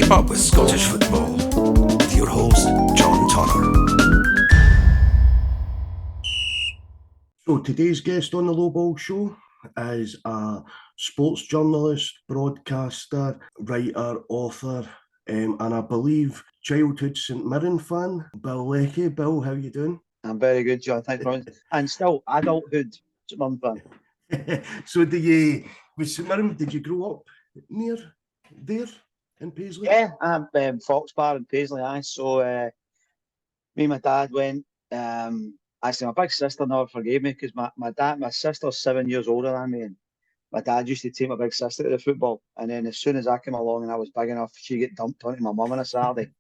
Keep up with Scottish football with your host, John Turner. So today's guest on the Low Ball Show is a sports journalist, broadcaster, writer, author, and I believe childhood St Mirren fan, Bill Leckie. Bill, how you doing? I'm very good, John. Thanks for and still adulthood St Mirren fan. So with St Mirren, did you grow up near there in Paisley? Yeah, I'm Foxbar in Paisley. So me and my dad went. Actually, my big sister never forgave me because my sister's 7 years older than me, and my dad used to take my big sister to the football. And then as soon as I came along and I was big enough, she get dumped onto my mum on a Saturday,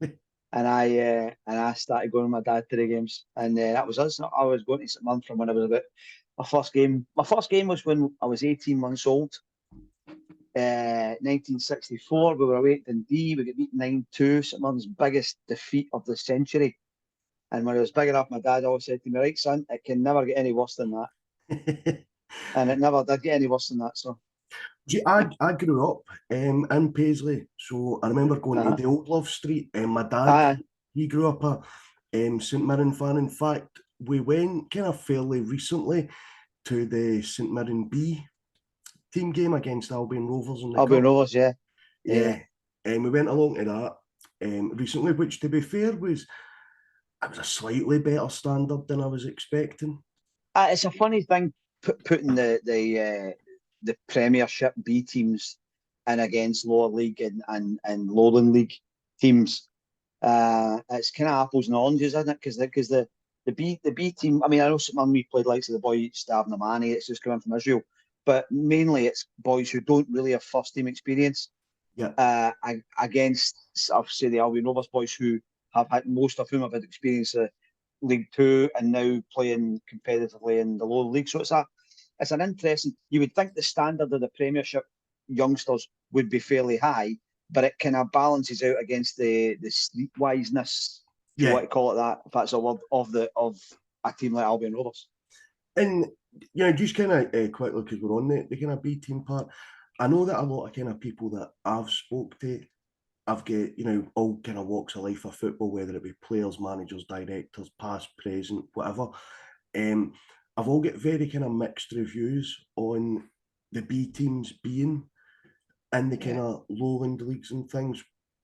and I started going with my dad to the games, and that was us. I was going to St Mirren from when I was about my first game. My first game was when I was 18 months old. 1964, we were away at Dundee. We got beaten 9-2, St Mirren's biggest defeat of the century. And when I was big enough, my dad always said to me, "Right, son, it can never get any worse than that." And it never did get any worse than that. So, I grew up in Paisley, so I remember going to the Old Love Street, and my dad, he grew up a St Mirren fan. In fact, we went kind of fairly recently to the St Mirren B team game against Albion Rovers in the Albion Cup. Rovers, yeah. And we went along to that recently, which, to be fair, was a slightly better standard than I was expecting. It's a funny thing putting the Premiership B teams in against lower league and Lowland League teams. It's kind of apples and oranges, isn't it? Because the B team. I mean, I know some we played likes of the boy Stav Namani. It's just coming from Israel, but mainly it's boys who don't really have first team experience. Yeah. Against, I'll say, the Albion Rovers boys who have had, most of whom have had experience of League Two and now playing competitively in the lower league. So it's an interesting. You would think the standard of the Premiership youngsters would be fairly high, but it kind of balances out against the streetwiseness, if you want to call it that, if that's a word, of a team like Albion Rovers. And just kind of quickly, because we're on the kind of B team part, I know that a lot of kind of people that I've spoke to, I've got, all kind of walks of life of football, whether it be players, managers, directors, past, present, whatever. I've all got very kind of mixed reviews on the B teams being in the kind of lowland leagues and things.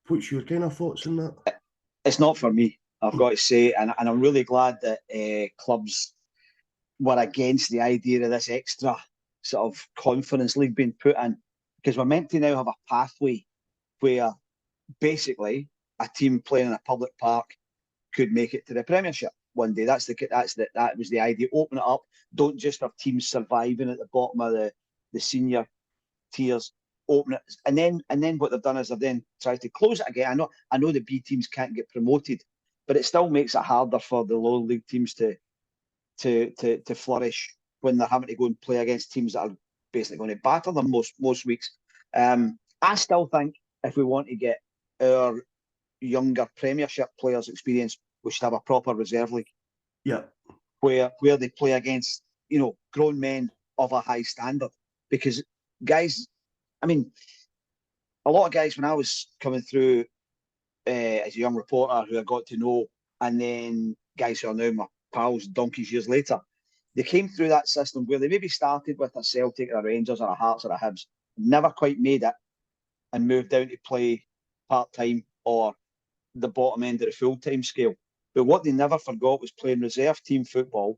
What's your kind of thoughts on that? It's not for me, I've got to say, and I'm really glad that clubs were against the idea of this extra sort of conference league being put in, because we're meant to now have a pathway where basically a team playing in a public park could make it to the Premiership one day. That was the idea. Open it up. Don't just have teams surviving at the bottom of the senior tiers. Open it, and then what they've done is they've then tried to close it again. I know the B teams can't get promoted, but it still makes it harder for the lower league teams to flourish when they're having to go and play against teams that are basically going to batter them most weeks. I still think if we want to get our younger Premiership players experience, we should have a proper reserve league. Yeah. Where they play against, grown men of a high standard. Because guys, I mean, a lot of guys, when I was coming through as a young reporter who I got to know, and then guys who are now my pals donkeys years later, they came through that system where they maybe started with a Celtic or a Rangers or a Hearts or a Hibs, never quite made it, and moved down to play part-time or the bottom end of the full-time scale. But what they never forgot was playing reserve team football,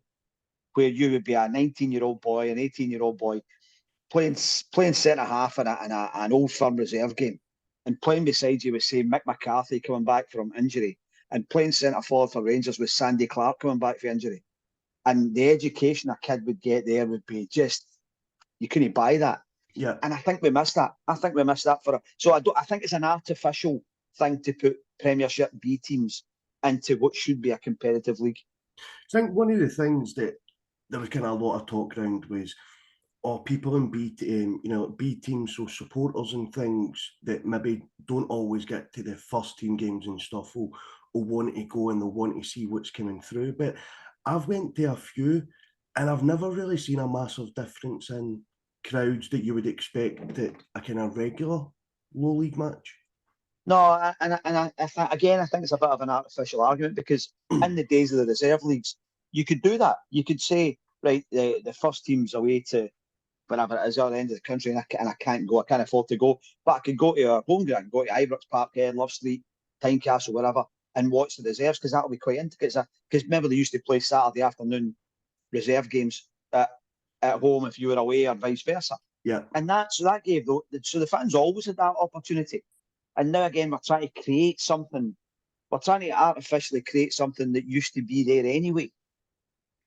where you would be a 19-year-old boy, an 18-year-old boy, playing centre-half in an Old Firm reserve game, and playing beside you with, say, Mick McCarthy coming back from injury, and playing centre-forward for Rangers with Sandy Clark coming back for injury. And the education a kid would get there would be just, you couldn't buy that. Yeah. And I think we missed that. So I think it's an artificial thing to put Premiership B teams into what should be a competitive league. I think one of the things that there was kind of a lot of talk around was, people in B teams, so supporters and things that maybe don't always get to the first team games and stuff will want to go and they'll want to see what's coming through. But I've went to a few and I've never really seen a massive difference in crowds that you would expect at a kind of regular low league match. No, I think it's a bit of an artificial argument because in the days of the reserve leagues, you could do that. You could say, right, the first team's away to wherever it is, the other end of the country, and I can't go, I can't afford to go, but I could go to our home ground, go to Ibrox, Parkhead, Love Street, Tynecastle, wherever, and watch the reserves because that'll be quite interesting. Because remember, they used to play Saturday afternoon reserve games at home if you were away or vice versa. Yeah. And that gave the fans always had that opportunity. And now again, we're trying to create something. We're trying to artificially create something that used to be there anyway.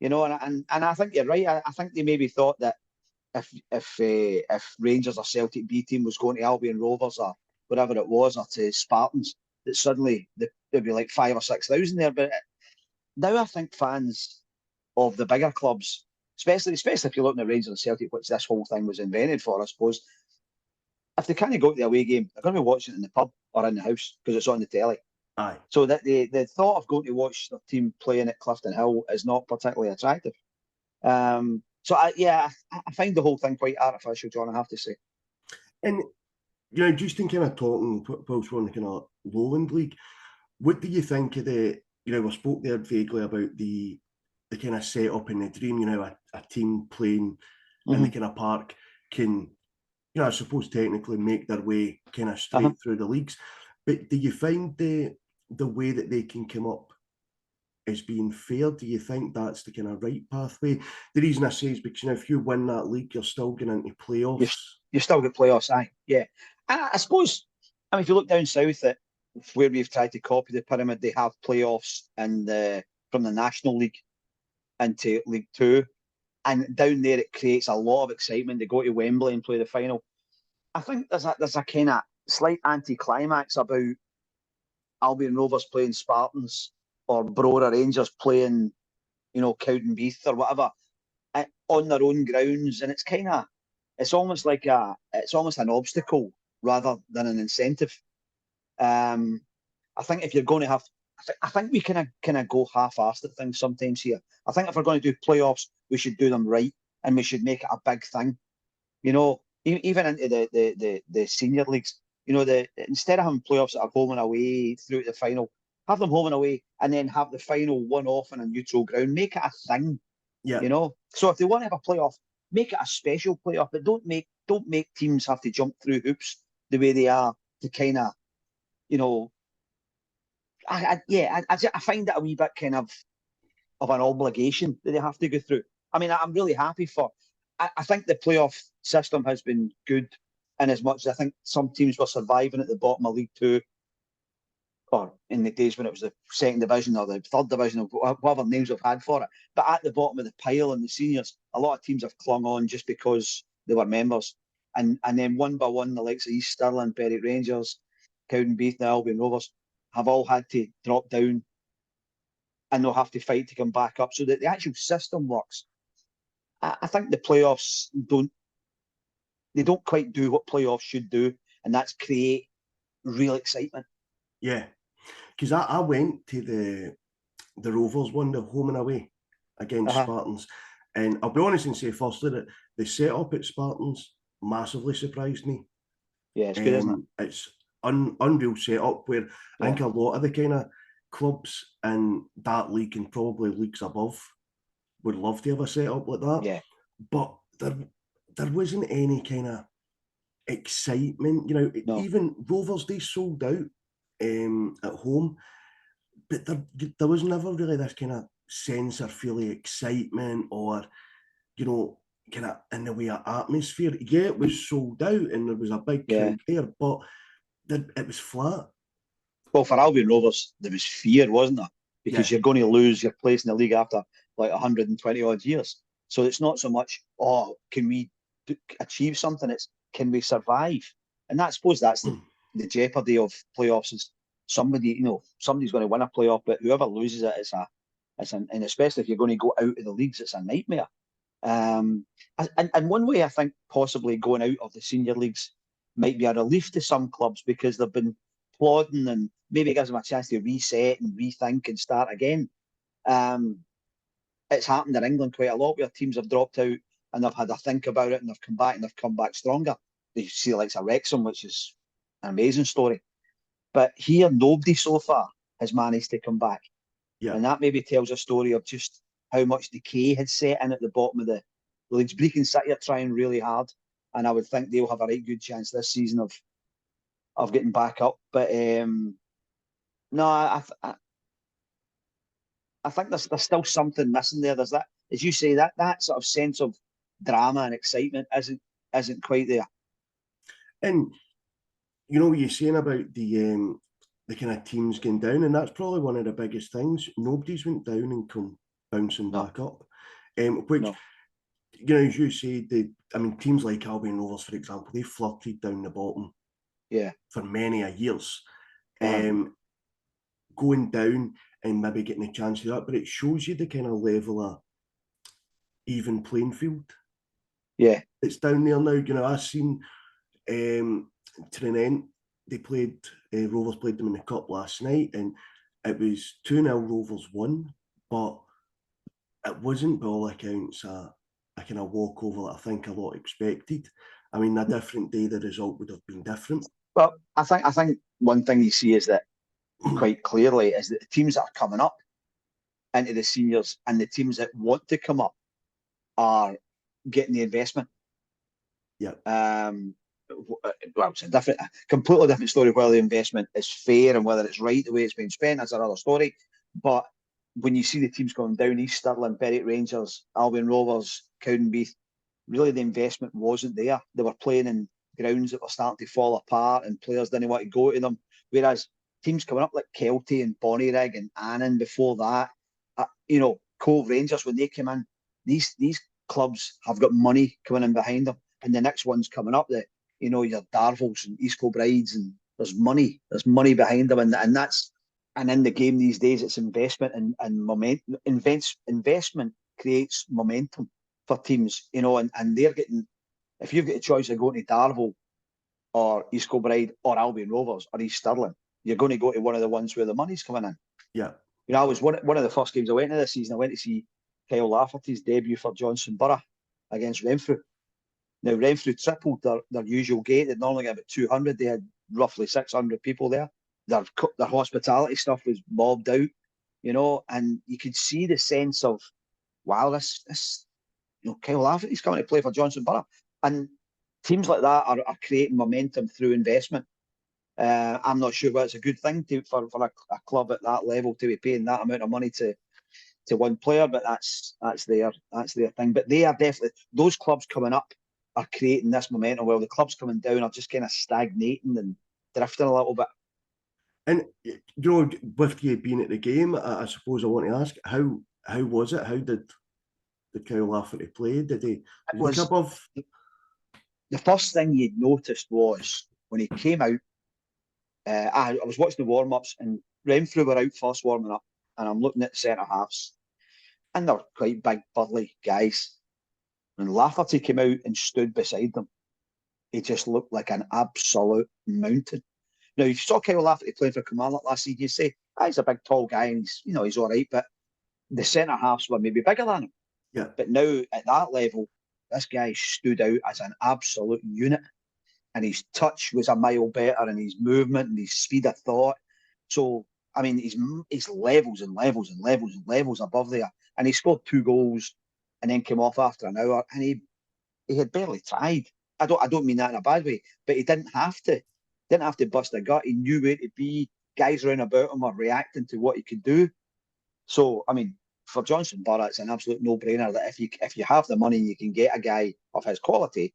You know, and I think you're right. I think they maybe thought that if Rangers or Celtic B team was going to Albion Rovers or whatever it was, or to Spartans, that suddenly there'd be like 5,000 or 6,000 there. But now I think fans of the bigger clubs, especially if you're looking at Rangers and Celtic, which this whole thing was invented for, I suppose, if they can't go to the away game, they're going to be watching it in the pub or in the house because it's on the telly. Aye. So that the thought of going to watch their team playing at Clifton Hill is not particularly attractive. So I find the whole thing quite artificial, John, I have to say. And just in kind of talking whilst we're on the kind of Lowland League, what do you think of the? We spoke there vaguely about the kind of setup in the dream. A team playing in the kind of park can, I suppose technically make their way kind of straight through the leagues. But do you find the way that they can come up is being fair? Do you think that's the kind of right pathway? The reason I say is because if you win that league, you're still going into playoffs. You've still got playoffs, aye. Yeah. And I suppose, if you look down south at where we've tried to copy the pyramid, they have playoffs from the National League into League Two. And down there it creates a lot of excitement. They go to Wembley and play the final. I think there's a kind of slight anticlimax about Albion Rovers playing Spartans or Brora Rangers playing, Cowdenbeath or whatever on their own grounds, and it's almost an obstacle rather than an incentive. I think if you're going to have, I think we kind of go half-assed at things sometimes here. I think if we're going to do playoffs, we should do them right, and we should make it a big thing. Even into the senior leagues, instead of having playoffs that are home and away through to the final, have them home and away, and then have the final one off on a neutral ground. Make it a thing. Yeah. So if they want to have a playoff, make it a special playoff, but don't make teams have to jump through hoops the way they are to kind of, I find it a wee bit kind of an obligation that they have to go through. I mean, I'm really happy for. I think the playoff system has been good, in as much as I think some teams were surviving at the bottom of League Two, or in the days when it was the second division or the third division, or whatever names we've had for it. But at the bottom of the pile in the seniors, a lot of teams have clung on just because they were members. And then one by one, the likes of East Stirling, Berwick Rangers, Cowdenbeath, and Albion Rovers have all had to drop down, and they'll have to fight to come back up so that the actual system works. I think the playoffs don't quite do what playoffs should do, and that's create real excitement. Yeah, because I went to the Rovers one, the home and away against Spartans, and I'll be honest and say firstly that the setup at Spartans massively surprised me. Yeah, it's good, isn't it? It's unreal setup where I think a lot of the kind of clubs in that league and probably leagues above would love to have a setup like that. Yeah. But there wasn't any kind of excitement. No. Even Rovers, they sold out at home, but there was never really this kind of sense or feeling excitement or, kind of in the way of atmosphere. Yeah, it was sold out and there was a big crowd there, but it was flat. Well, for Albion Rovers, there was fear, wasn't there? Because you're going to lose your place in the league after like 120 odd years. So it's not so much, can we achieve something? It's, can we survive? And I suppose that's the jeopardy of playoffs is somebody's going to win a playoff, but whoever loses it and especially if you're going to go out of the leagues, it's a nightmare. And one way I think possibly going out of the senior leagues might be a relief to some clubs because they've been plodding, and maybe it gives them a chance to reset and rethink and start again. It's happened in England quite a lot where teams have dropped out and they've had a think about it and they've come back stronger. You see the likes of Wrexham, which is an amazing story. But here, nobody so far has managed to come back. Yeah. And that maybe tells a story of just how much decay had set in at the bottom of the leagues. Brecon City are trying really hard, and I would think they'll have a right good chance this season of getting back up. But no, I think there's still something missing there. There's that, as you say, that sort of sense of drama and excitement isn't quite there. And you know what you're saying about the kind of teams going down, and that's probably one of the biggest things. Nobody's went down and come bouncing back up. Which, you know, as you say, teams like Albion Rovers, for example, they flirted down the bottom for many a years. Going down and maybe getting a chance to that, but it shows you the kind of level of even playing field. Yeah. It's down there now. You know, I've seen Trinent, they played, Rovers played them in the Cup last night, and it was 2-0 Rovers won, but it wasn't, by all accounts, a kind of walkover that I think a lot expected. I mean, a different day, the result would have been different. Well, I think one thing you see is that quite clearly is that the teams that are coming up into the seniors and the teams that want to come up are getting the investment. Yeah. Well, it's a completely different story whether the investment is fair and whether it's right the way it's been spent. That's another story. But when you see the teams going down, East Stirling, Berwick Rangers, Albion Rovers, Cowdenbeath, really the investment wasn't there. They were playing in grounds that were starting to fall apart and players didn't want to go to them. Whereas teams coming up like Kelty and Bonnyrigg and Annan before that, you know, Cove Rangers, when they came in, these clubs have got money coming in behind them. And the next one's coming up that, you know, your Darvals and East Kilbrides, and there's money behind them. And in the game these days, it's investment and momentum. Investment creates momentum for teams, you know, and they're getting, if you've got a choice of going to Darvel or East Kilbride or Albion Rovers or East Stirling, you're going to go to one of the ones where the money's coming in. Yeah. You know, I was one of the first games I went to this season. I went to see Kyle Lafferty's debut for Johnson Borough against Renfrew. Now, Renfrew tripled their usual gate. They'd normally get about 200. They had roughly 600 people there. Their hospitality stuff was mobbed out, you know, and you could see the sense of, wow, this you know, Kyle Lafferty's coming to play for Johnson Borough. And teams like that are creating momentum through investment. I'm not sure whether it's a good thing for a club at that level to be paying that amount of money to one player, but that's their thing. But they are definitely, those clubs coming up are creating this momentum, while the clubs coming down are just kind of stagnating and drifting a little bit. And you know, with you being at the game, I suppose I want to ask, how was it? How did Kyle Lafferty play? Did he look above? The first thing you noticed was when he came out. I was watching the warm-ups, and Renfrew were out first warming up, and I'm looking at the centre halves, and they're quite big, burly guys. When Lafferty came out and stood beside them, he just looked like an absolute mountain. Now, if you saw Kyle Lafferty playing for Kilmarnock last season, you say, he's a big, tall guy, and he's all right, but the centre halves were maybe bigger than him. Yeah. But now, at that level, this guy stood out as an absolute unit. And his touch was a mile better, and his movement and his speed of thought. So, I mean, he's levels and levels and levels and levels above there. And he scored 2 goals and then came off after an hour, and he had barely tried. I don't mean that in a bad way, but he didn't have to. Didn't have to bust a gut. He knew where to be. Guys around about him were reacting to what he could do. So, I mean, for Johnson Borough, it's an absolute no-brainer that if you have the money and you can get a guy of his quality,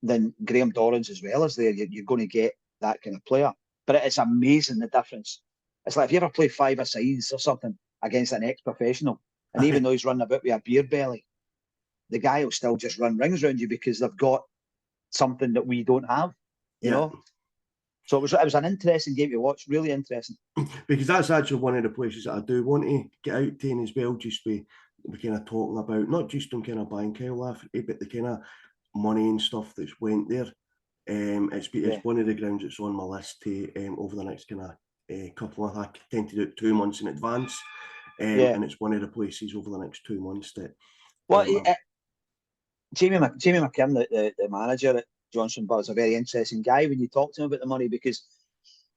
then Graham Dorrans as well is there. You're going to get that kind of player. But it's amazing the difference. It's like if you ever play 5-a-sides or something against an ex-professional, and even though he's running about with a beer belly, the guy will still just run rings around you because they've got something that we don't have, you know? So it was an interesting game to watch, really interesting. Because that's actually one of the places that I do want to get out to as well, just we're kind of talking about, not just on kind of buying Kyle Lafferty, but the kind of money and stuff that's went there. It's one of the grounds that's on my list to over the next kind of couple of, I tend to do it 2 months in advance, and it's one of the places over the next 2 months that. Jamie McKim, the manager at Johnson Borough, is a very interesting guy when you talk to him about the money, because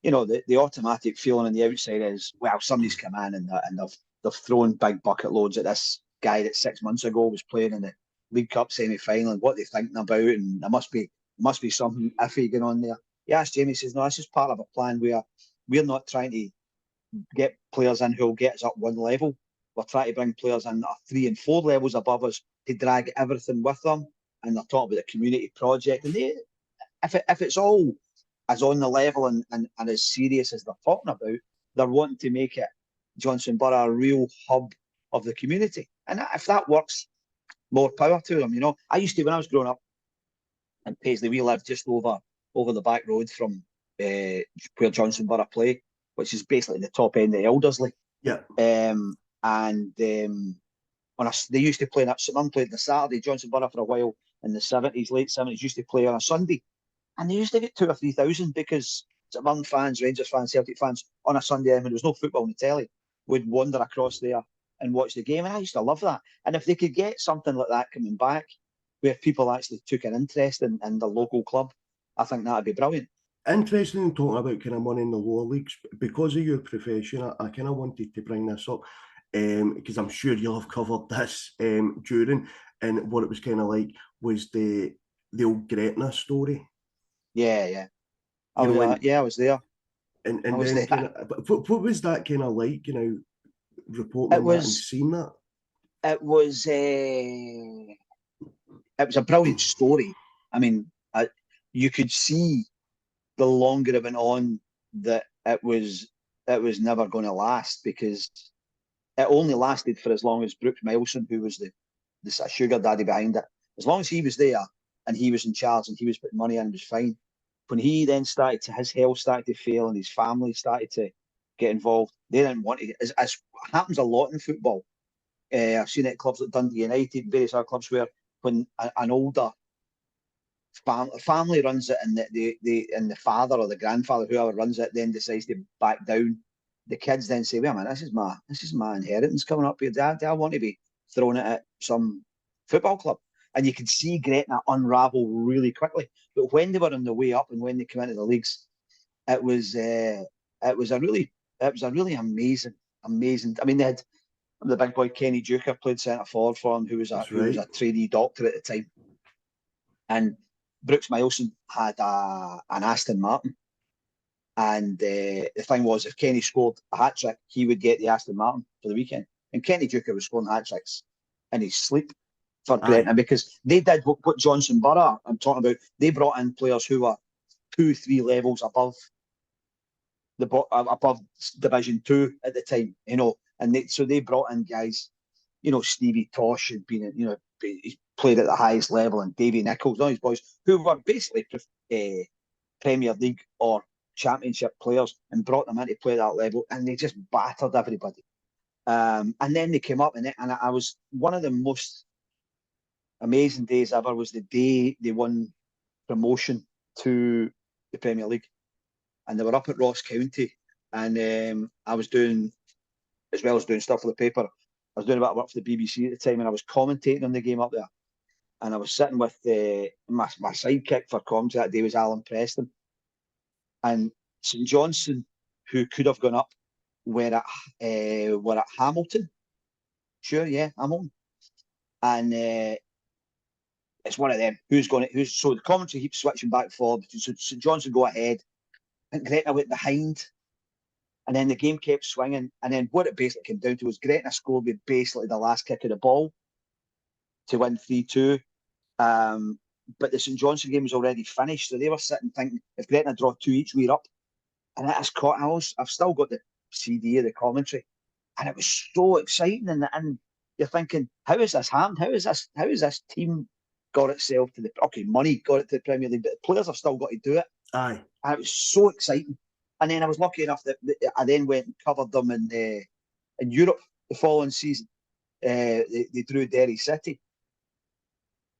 the automatic feeling on the outside is, well, somebody's come in and they've thrown big bucket loads at this guy that 6 months ago was playing in the League Cup semi-final, and what they're thinking about, and there must be something iffy going on there. Yeah, Jamie says, no, this is part of a plan where we're not trying to get players in who will get us up one level. We're trying to bring players in that are 3 and 4 levels above us to drag everything with them. And they're talking about the community project. And if it's all as on the level and as serious as they're talking about, they're wanting to make it Johnson Borough a real hub of the community. And if that works, more power to them. I used to, when I was growing up in Paisley, we lived just over the back road from where Johnson Borough play, which is basically the top end of Elderslie. Yeah. They used to play that. Someone played on a Saturday. Johnson Borough for a while in the late 70s, used to play on a Sunday, and they used to get 2,000 or 3,000 because Mirren fans, Rangers fans, Celtic fans on a Sunday when there was no football on the telly would wander across there and watch the game. And I used to love that. And if they could get something like that coming back, where people actually took an interest in the local club, I think that'd be brilliant. Interesting in talking about kind of money in the lower leagues. Because of your profession, I kind of wanted to bring this up because I'm sure you'll have covered this during, and what it was kind of like was the old Gretna story. Yeah. I was there. And I was then there. what was that kind of like, reporting on that and seeing that? It was a brilliant story. I mean, you could see the longer it went on that it was never going to last, because it only lasted for as long as Brooks Milson, who was the sugar daddy behind it. As long as he was there and he was in charge and he was putting money in, it was fine. When he then his health started to fail and his family started to get involved, they didn't want to. As happens a lot in football, I've seen it at clubs like Dundee United and various other clubs where when an older family runs it and the father or the grandfather, whoever runs it, then decides to back down, the kids then say, "Wait a minute, this is my inheritance coming up here. Do I want to be throwing it at some football club?" And you could see Gretna unravel really quickly. But when they were on the way up and when they came into the leagues, it was a really amazing. I mean, they had the big boy Kenny Duker played centre forward for him, who was a trainee doctor at the time, and Brooks Milson had an Aston Martin. And the thing was, if Kenny scored a hat trick, he would get the Aston Martin for the weekend. And Kenny Duker was scoring hat tricks in his sleep for Gretna, because they did what Johnson Borough I'm talking about. They brought in players who were 2-3 levels above Division 2 at the time, and so they brought in guys, Stevie Tosh had been, he played at the highest level, and Davy Nichols, all these boys who were basically Premier League or Championship players, and brought them in to play that level, and they just battered everybody. And then they came up, and I was one of the most amazing days ever was the day they won promotion to the Premier League, and they were up at Ross County, and I was doing, as well as doing stuff for the paper, I was doing a bit of work for the BBC at the time, and I was commentating on the game up there, and I was sitting with my sidekick for commentary that day was Alan Preston, and St Johnstone, who could have gone up, were at Hamilton. Sure, yeah, Hamilton. And it's one of them. So the commentary keeps switching back and forth. So St Johnstone go ahead, and Gretna went behind. And then the game kept swinging. And then what it basically came down to was Gretna scored with basically the last kick of the ball to win 3-2. But the St Johnstone game was already finished. So they were sitting thinking, if Gretna draw 2 each, we're up. And that is caught. I've still got the CD of the commentary. And it was so exciting. And you're thinking, how is this happened? How is this team got itself to money got it to the Premier League, but the players have still got to do it. Aye. And it was so exciting. And then I was lucky enough that I then went and covered them in Europe the following season. They drew Derry City.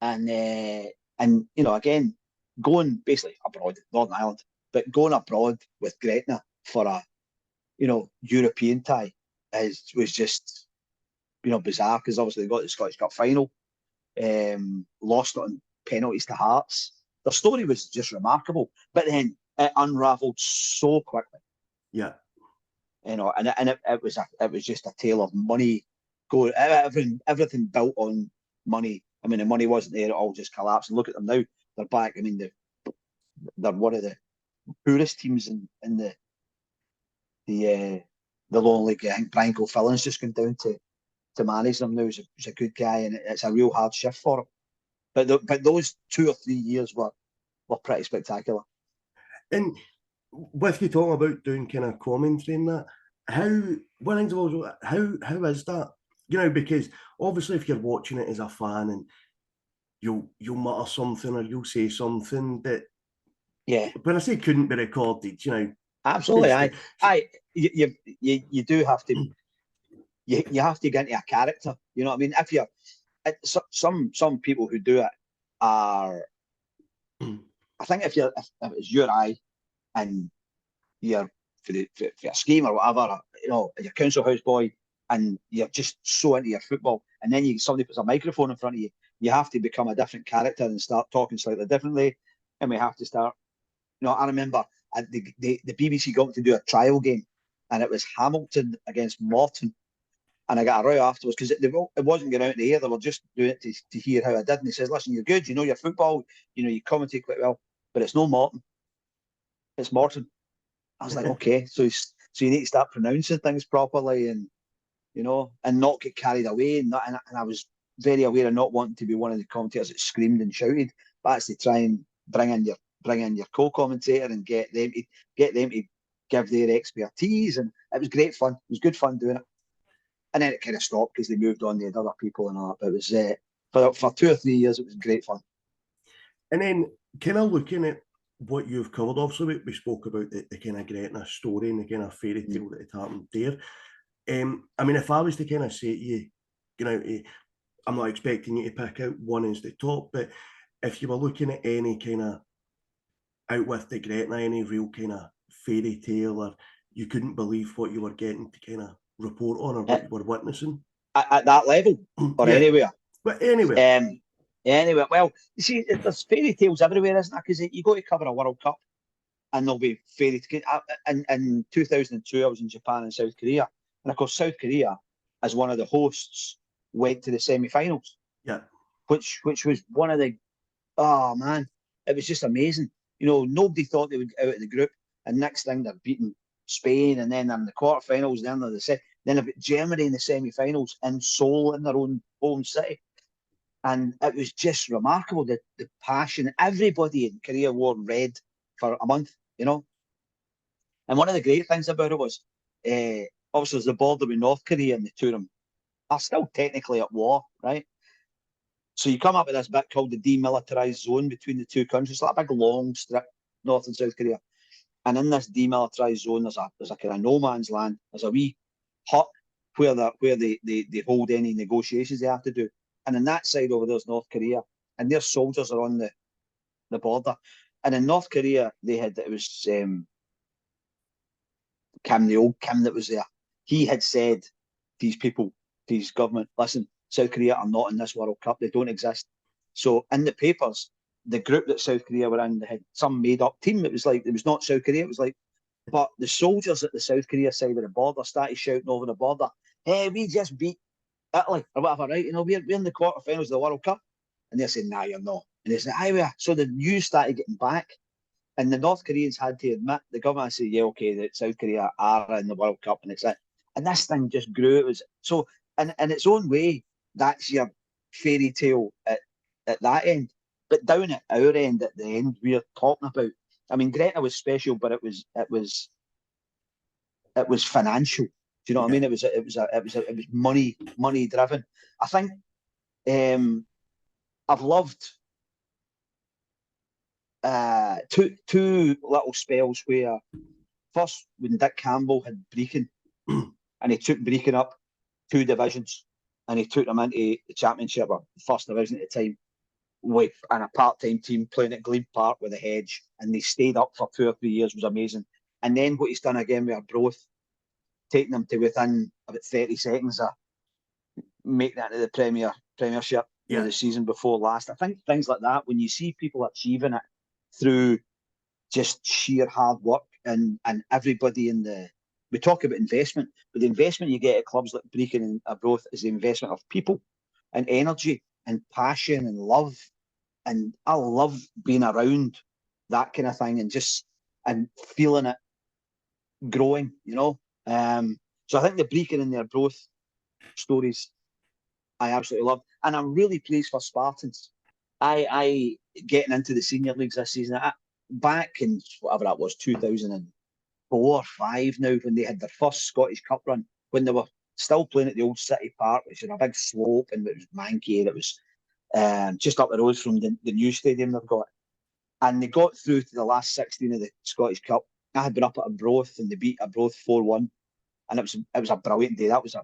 And again, going basically abroad, Northern Ireland, but going abroad with Gretna for a, European tie was just, bizarre, because obviously they got the Scottish Cup final, lost it on penalties to Hearts. Their story was just remarkable. But then it unravelled so quickly. Yeah. You know, and it was just a tale of money going, everything built on money. I mean, the money wasn't there; it all just collapsed. And look at them now; they're back. I mean, they're one of the poorest teams in the Lowland League. I think Brian Gilfillan's just gone down to manage them now. He's a good guy, and it's a real hard shift for him. But those 2 or 3 years were pretty spectacular. And with you talking about doing kind of commentary and that, how is that? You know, because obviously if you're watching it as a fan and you'll mutter something or you'll say something that, yeah, when I say couldn't be recorded, you know, absolutely. You do have to you have to get into a character. You know what I mean? If you're some people who do it are, I think if it's your eye and you're for a scheme or whatever, you know, you're council house boy and you're just so into your football, and then somebody puts a microphone in front of you, you have to become a different character and start talking slightly differently, and we have to start. You know, I remember the BBC got to do a trial game, and it was Hamilton against Morton, and I got a row afterwards because it wasn't going out in the air. They were just doing it to hear how I did. And he says, "Listen, you're good. You know your football. You know you commentate quite well, but it's no Morton. It's Morton." I was like, "Okay, so you need to start pronouncing things properly, and you know, and not get carried away." And I was very aware of not wanting to be one of the commentators that screamed and shouted, but actually try and bring in your co-commentator and get them to give their expertise. And it was great fun. It was good fun doing it. And then it kind of stopped because they moved on to other people and all that. But it was for 2 or 3 years, it was great fun. And then kind of looking at what you've covered, obviously we spoke about the kind of Gretna story and the kind of fairy tale that had happened there. I mean, if I was to kind of say to you, you know, I'm not expecting you to pick out one as the top, but if you were looking at any kind of out with the Gretna, any real kind of fairy tale, or you couldn't believe what you were getting to kind of report on or what you were witnessing at that level or yeah. anywhere. But anywhere. Anyway, well, you see, there's fairy tales everywhere, isn't there? Because you go to cover a World Cup, and there'll be fairy tales. In 2002, I was in Japan and South Korea, and of course, South Korea, as one of the hosts, went to the semi-finals. Yeah, which was one of the, oh man, it was just amazing. You know, nobody thought they would get out of the group, and next thing they're beating Spain, and then they're in the quarterfinals, then they've got Germany in the semi-finals in Seoul in their own home city. And it was just remarkable, the passion. Everybody in Korea wore red for a month, you know. And one of the great things about it was, obviously, there's the border with North Korea, and the two of them are still technically at war, right? So you come up with this bit called the demilitarized zone between the two countries, it's like a big long strip, North and South Korea. And in this demilitarized zone, there's a kind of no man's land. There's a wee hut where they hold any negotiations they have to do. And on that side over there's North Korea, and their soldiers are on the border. And in North Korea, it was the old Kim that was there. He had said these people, these government, listen, South Korea are not in this World Cup. They don't exist. So in the papers, the group that South Korea were in, they had some made up team. It was not South Korea. It was like, but the soldiers at the South Korea side of the border started shouting over the border, "Hey, we just beat Italy or whatever, right? You know, we're in the quarterfinals of the World Cup." And they're saying, "Nah, you're not." And they said, "Aye, we are." So the news started getting back. And the North Koreans had to admit, the government said, "Yeah, okay, that South Korea are in the World Cup," and it's it. And this thing just grew. It was so, in its own way, that's your fairy tale at that end. But down at our end, at the end, we're talking about. I mean, Gretna was special, but it was financial. Do you know what I mean? It was money driven. I think I've loved two little spells where first when Dick Campbell had Brecon and he took Brecon up 2 divisions and he took them into the championship or first division at the time with and a part-time team playing at Glebe Park with a hedge, and they stayed up for 2 or 3 years, was amazing. And then what he's done again with Arbroath, taking them to within about 30 seconds of making that into the Premiership, the season before last. I think things like that, when you see people achieving it through just sheer hard work, and everybody in the. We talk about investment, but the investment you get at clubs like Brecon and Arbroath is the investment of people and energy and passion and love. And I love being around that kind of thing and just and feeling it growing, So I think the Brecon and the Arbroath stories I absolutely love, and I'm really pleased for Spartans. I getting into the senior leagues this season. Back in whatever that was, 2004 or 5 now, when they had their first Scottish Cup run, when they were still playing at the old City Park, which is a big slope and it was manky, and it was just up the road from the new stadium they've got. And they got through to the last 16 of the Scottish Cup. I had been up at Arbroath and they beat Arbroath 4-1, and it was a brilliant day. That was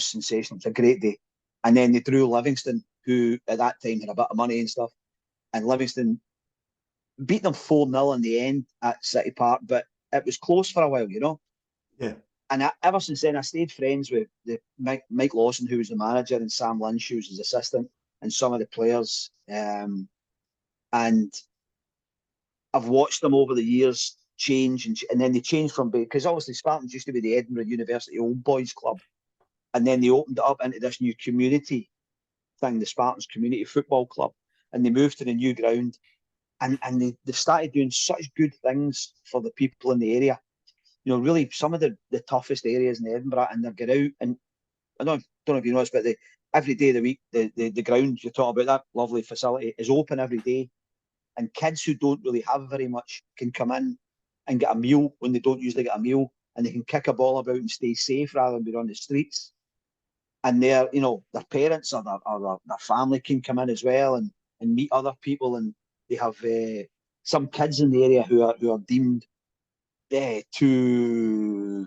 sensational. It was a great day. And then they drew Livingston, who at that time had a bit of money and stuff. And Livingston beat them 4-0 in the end at City Park, but it was close for a while, Yeah. And ever since then, I stayed friends with Mike Lawson, who was the manager, and Sam Lynch, who was his assistant, and some of the players. And I've watched them over the years change, and then they changed from, because obviously Spartans used to be the Edinburgh University Old Boys Club, and then they opened it up into this new community thing, the Spartans Community Football Club, and they moved to the new ground, and they've started doing such good things for the people in the area. Really some of the toughest areas in Edinburgh, and they get out, and I don't know if you know this, but every day of the week, the ground you're talking about, that lovely facility, is open every day, and kids who don't really have very much can come in and get a meal when they don't usually get a meal, and they can kick a ball about and stay safe rather than be on the streets. And their parents or their family can come in as well and meet other people, and they have some kids in the area who are deemed too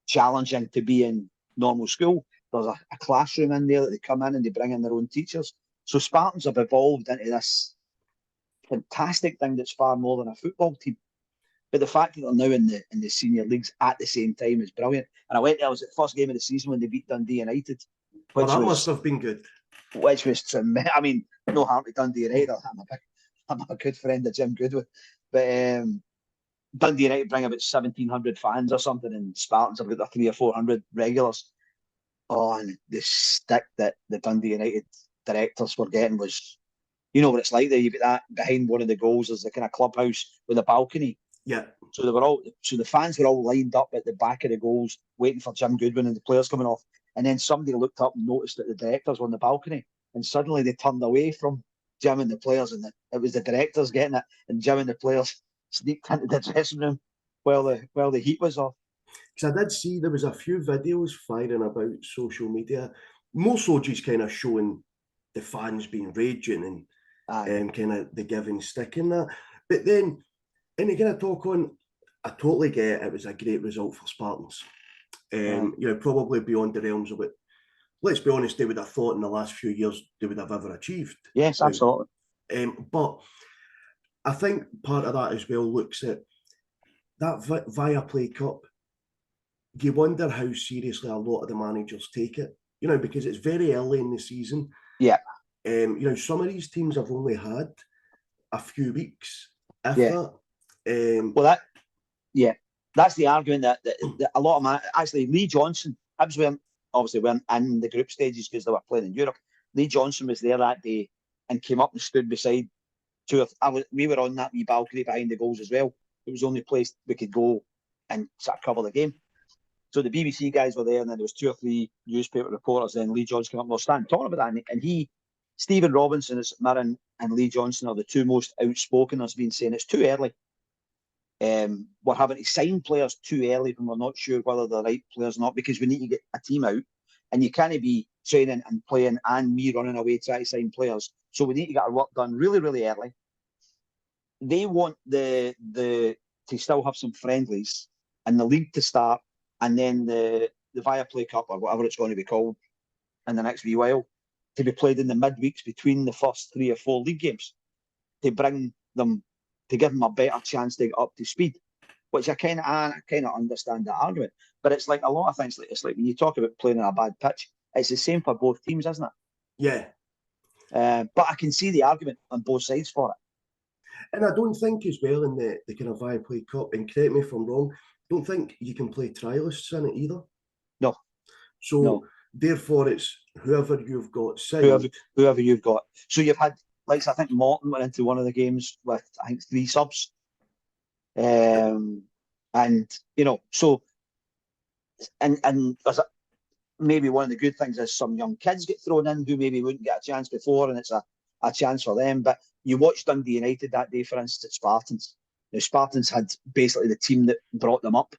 challenging to be in normal school. There's a classroom in there that they come in and they bring in their own teachers. So Spartans have evolved into this fantastic thing that's far more than a football team. But the fact that they're now in the senior leagues at the same time is brilliant. And I went there, I was at the first game of the season when they beat Dundee United. That must have been good. Which was tremendous. I mean, no harm to Dundee United. I'm a good friend of Jim Goodwin. But Dundee United bring about 1,700 fans or something, and Spartans have got their 300 or 400 regulars. Oh, and the stick that the Dundee United directors were getting was, you know what it's like there. You've got that behind one of the goals, there's a kind of clubhouse with a balcony. Yeah. So the fans were all lined up at the back of the goals, waiting for Jim Goodwin and the players coming off. And then somebody looked up and noticed that the directors were on the balcony, and suddenly they turned away from Jim and the players, and it was the directors getting it, and Jim and the players sneaked into the dressing room while the heat was off. Because I did see there was a few videos firing about social media, more so just kind of showing the fans being raging and kind of the giving stick in that. But then, and again, I totally get it was a great result for Spartans. Probably beyond the realms of what, let's be honest, they would have thought in the last few years they would have ever achieved. Yes, absolutely. But I think part of that as well looks at that Viaplay Cup. You wonder how seriously a lot of the managers take it, because it's very early in the season. Yeah. Some of these teams have only had a few weeks, if that. That's the argument that a lot of actually Lee Johnson, Hibs obviously weren't in the group stages because they were playing in Europe. Lee Johnson was there that day and came up and stood beside we were on that wee balcony behind the goals as well. It was the only place we could go and sort of cover the game. So the BBC guys were there, and then there was 2 or 3 newspaper reporters. Then Lee Johnson came up and was standing talking about that, and Stephen Robinson, Mirren and Lee Johnson are the 2 most outspoken. Has been saying it's too early. We're having to sign players too early when we're not sure whether they're the right players or not, because we need to get a team out, and you can't be training and playing and me running away trying to sign players. So we need to get our work done really, really early. They want the to still have some friendlies and the league to start, and then the Viaplay Cup or whatever it's going to be called in the next wee while to be played in the midweeks between the first 3 or 4 league games to bring them, to give them a better chance to get up to speed, which I kind of understand that argument. But it's like a lot of things. It's like when you talk about playing on a bad pitch, it's the same for both teams, isn't it? Yeah. But I can see the argument on both sides for it. And I don't think as well in the kind of Viaplay Cup, and correct me if I'm wrong, don't think you can play trialists in it either. No. So No. therefore it's whoever you've got signed. Whoever you've got. So you've had, like I think Morton went into one of the games with, I think, 3 subs. And, you know, so, and there's maybe one of the good things is some young kids get thrown in who maybe wouldn't get a chance before, and it's a chance for them. But you watched Dundee United that day, for instance, at Spartans. The Spartans had basically the team that brought them up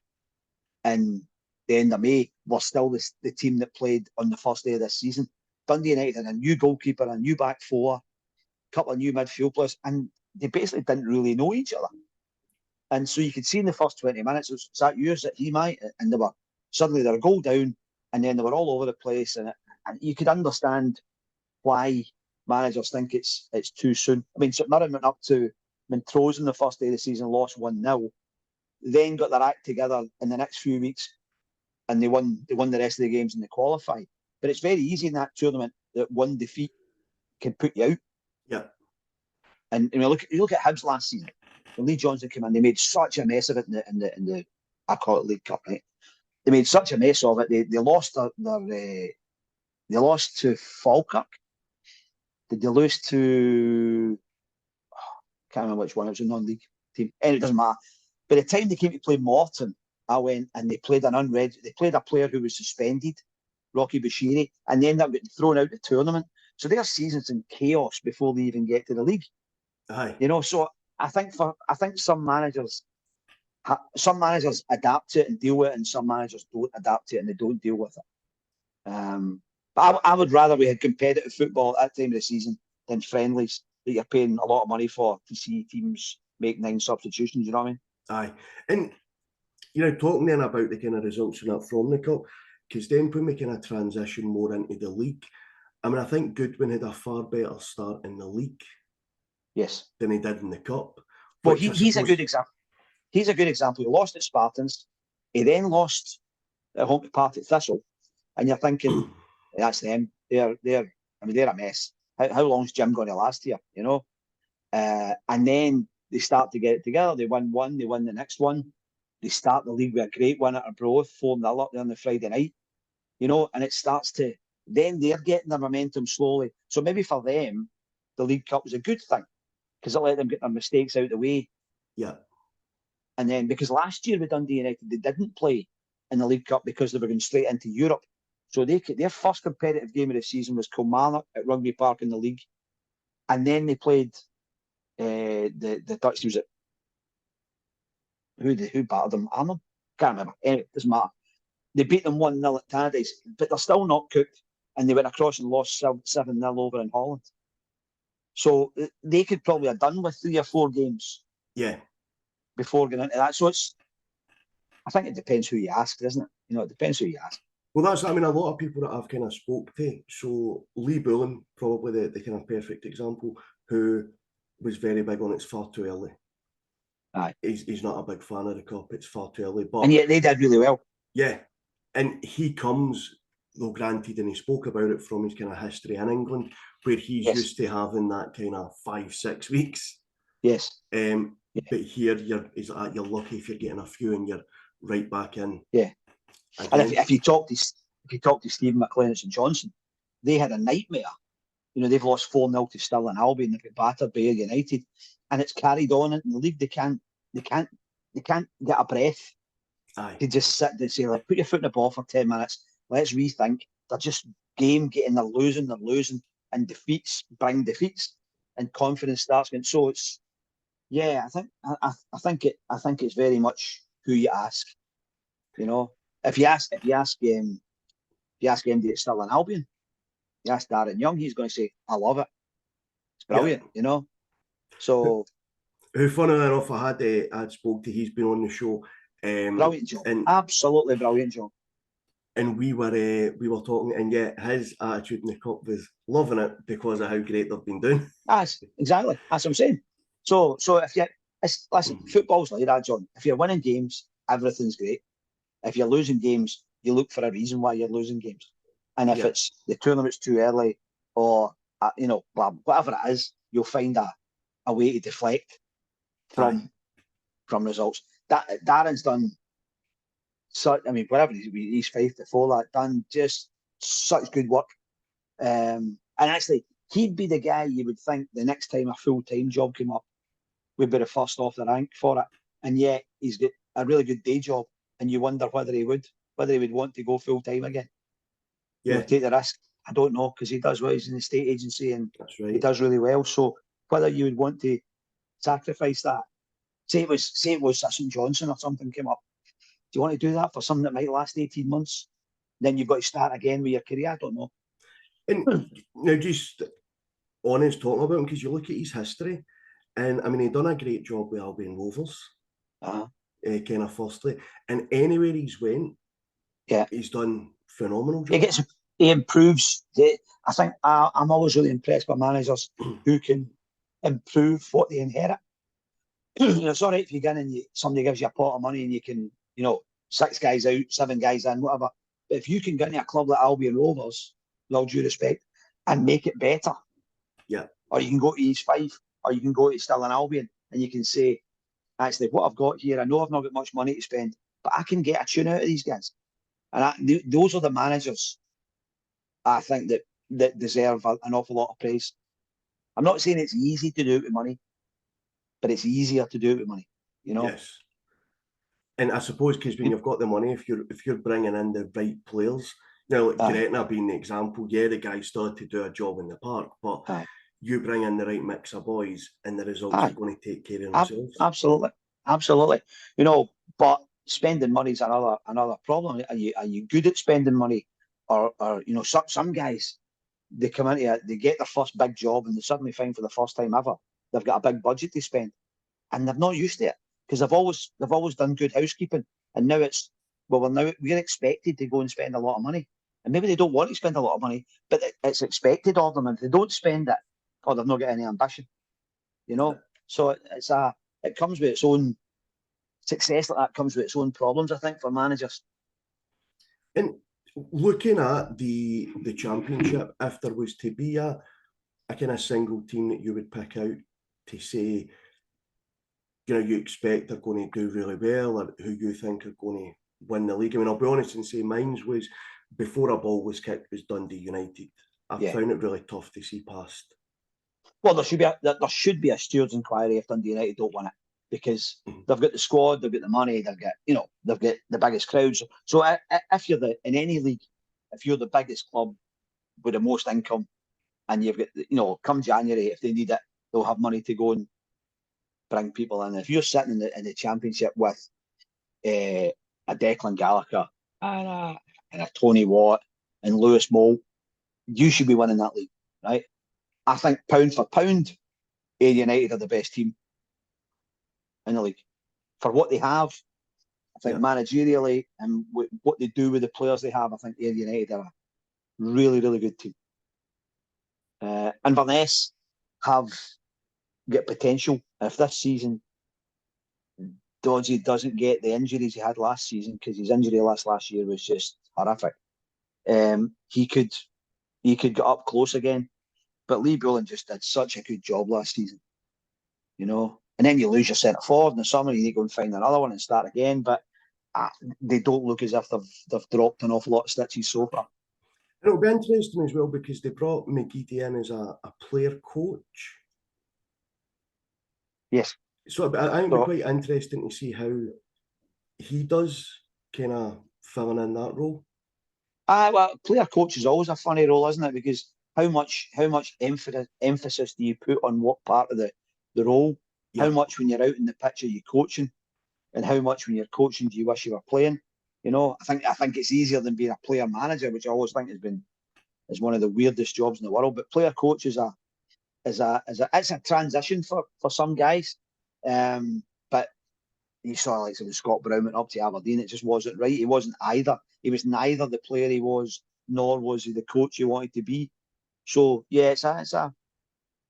in the end of May were still the team that played on the first day of this season. Dundee United had a new goalkeeper, a new back four, a couple of new midfield players, and they basically didn't really know each other. And so you could see in the first 20 minutes, was that yours, that he might, and they were suddenly they were a goal down, and then they were all over the place, and you could understand why managers think it's too soon. I mean, St Mirren went up to Montrose in the first day of the season, lost 1-0, then got their act together in the next few weeks, and they won the rest of the games and they qualified. But it's very easy in that tournament that one defeat can put you out. Yeah. And you look at Hibs last season. When Lee Johnson came in, they made such a mess of it in the I call it League Cup, right? They made such a mess of it. They lost they lost to Falkirk. Did they lose to? Can't remember which one. It was a non-league team. And it doesn't matter. By the time they came to play Morton, I went and they played They played a player who was suspended, Rocky Bashiri, and then that got thrown out of the tournament. So their season's in chaos before they even get to the league. Aye. You know, so I think some managers adapt to it and deal with it, and some managers don't adapt to it and they don't deal with it. But I would rather we had competitive football at that time of the season than friendlies that you're paying a lot of money for to see teams make 9 substitutions. You know what I mean? Aye. And you know, talking then about the kind of results and that from the cup, because then when we kind of transition more into the league, I mean, I think Goodwin had a far better start in the league, yes, than he did in the cup. Well, he's a good example. He's a good example. He lost at Spartans. He then lost at home to Partick Thistle, and you're thinking, that's them. They're a mess. How long's Jim going to last here? You know, and then they start to get it together. They win one. They win the next one. They start the league with a great win at Arbroath, 4-0 up there on the Friday night. You know, and it starts to, then they're getting their momentum slowly. So maybe for them, the League Cup was a good thing because it let them get their mistakes out of the way. Yeah. And then, because last year with Dundee United, they didn't play in the League Cup because they were going straight into Europe. So their first competitive game of the season was Kilmarnock at Rugby Park in the league. And then they played the Dutch teams. Who battered them? Arnhem? Can't remember. Anyway, doesn't matter. They beat them 1-0 at Tannadice, but they're still not cooked. And they went across and lost 7-0 over in Holland. So they could probably have done with 3 or 4 games. Yeah. Before going into that. So I think it depends who you ask, doesn't it? You know, it depends who you ask. Well, that's, I mean, a lot of people that I've kind of spoke to. So Lee Bullen, probably the kind of perfect example, who was very big on it's far too early. Aye. He's not a big fan of the cup. It's far too early. But and yet they did really well. Yeah. And he comes, though granted, and he spoke about it from his kind of history in England, where he's used to having that kind of 5-6 weeks. Yes. But here you're lucky if you're getting a few and you're right back in. Yeah. Again. And if you talk to Stephen McLean and Johnson, they had a nightmare. You know, they've lost 4-0 to Stirling Albion. They've got battered by United, and it's carried on in the league. They can't get a breath. Aye. To just sit and say, like, put your foot in the ball for 10 minutes. Let's rethink. They're just game getting. They're losing, and defeats bring defeats, and confidence starts going. So it's. Yeah, I think it's very much who you ask. You know, if you ask MD at Stirling Albion, you ask Darren Young, he's going to say, "I love it. It's brilliant." Yeah. You know, so. Who, funny enough, I had spoke to. He's been on the show. Brilliant job, absolutely brilliant job. And we were talking, and yeah, his attitude in the cup was loving it because of how great they've been doing. That's exactly. That's what I'm saying. So if listen, football's like that, John. If you're winning games, everything's great. If you're losing games, you look for a reason why you're losing games. And if it's the tournament's too early, or whatever it is, you'll find a way to deflect. from results. That Darren's done such. I mean, whatever he's faith before that, done just such good work. And actually, he'd be the guy you would think the next time a full-time job came up would be the first off the rank for it. And yet he's got a really good day job, and you wonder whether he would want to go full-time again. Yeah, You know, take the risk. I don't know, because he does well. He's in the state agency, and that's right. he does really well. So whether you would want to sacrifice that, say it was a St Johnson or something came up. Do you want to do that for something that might last 18 months? Then you've got to start again with your career. I don't know. And now, just honest talking about him, because you look at his history, and I mean, he's done a great job with Albion Rovers, kind of firstly, and anywhere he's went, he's done phenomenal job. He improves. I think I'm always really impressed by managers who can improve what they inherit. It's all right if you get in and somebody gives you a pot of money and you can, 6 guys out, 7 guys in, whatever. But if you can get into a club like Albion Rovers, with all due respect, and make it better, or you can go to East 5, or you can go to still in Albion, and you can say, actually, what I've got here, I know I've not got much money to spend, but I can get a tune out of these guys. And those are the managers, I think, that deserve an awful lot of praise. I'm not saying it's easy to do it with money, but it's easier to do it with money, Yes. And I suppose because when you've got the money, if you're bringing in the right players, like Gretna being the example, the guy started to do a job in the park, but you bring in the right mix of boys, and the results are going to take care of themselves. Absolutely. But spending money is another problem. Are you good at spending money, or some guys, they come into it, they get their first big job, and they suddenly find for the first time ever they've got a big budget to spend, and they're not used to it because they've always done good housekeeping, and now we're expected to go and spend a lot of money, and maybe they don't want to spend a lot of money, but it's expected of them, and if they don't spend it, they've not got any ambition, So it comes with its own success. Like that comes with its own problems, I think, for managers. And looking at the championship, if there was to be a kind of single team that you would pick out to say, you expect they're going to do really well, or who you think are going to win the league. I mean, I'll be honest and say mine's was, before a ball was kicked, was Dundee United. I found it really tough to see past. Well, there should be a stewards' inquiry if Dundee United don't win it, because they've got the squad, they've got the money, they've got the biggest crowds. So if you're in any league, if you're the biggest club with the most income, and you've got, come January, if they need it, they'll have money to go and bring people in. If you're sitting in the championship with a Declan Gallagher and a Tony Watt and Lewis Moll, you should be winning that league, right? I think pound for pound, Ayr United are the best team in the league for what they have. I think managerially and what they do with the players they have, I think Ayr United are a really, really good team. Inverness have got potential. If this season Dodgy doesn't get the injuries he had last season, because his injury last year was just horrific, he could get up close again. But Lee Bullen just did such a good job last season, And then you lose your centre forward in the summer, you need to go and find another one and start again. But they don't look as if they've dropped an awful lot of stitches so far. It'll be interesting as well, because they brought McGeady in as a player coach. Yes. So I think it'll be quite interesting to see how he does kind of filling in that role. Well, player coach is always a funny role, isn't it? Because how much emphasis do you put on what part of the role? Yeah. How much when you're out in the pitch are you coaching, and how much when you're coaching do you wish you were playing? I think it's easier than being a player manager, which I always think is one of the weirdest jobs in the world. But player coach is a transition for some guys. But you saw, like, when Scott Brown went up to Aberdeen, it just wasn't right. He wasn't either. He was neither the player he was, nor was he the coach he wanted to be. So yeah, it's a.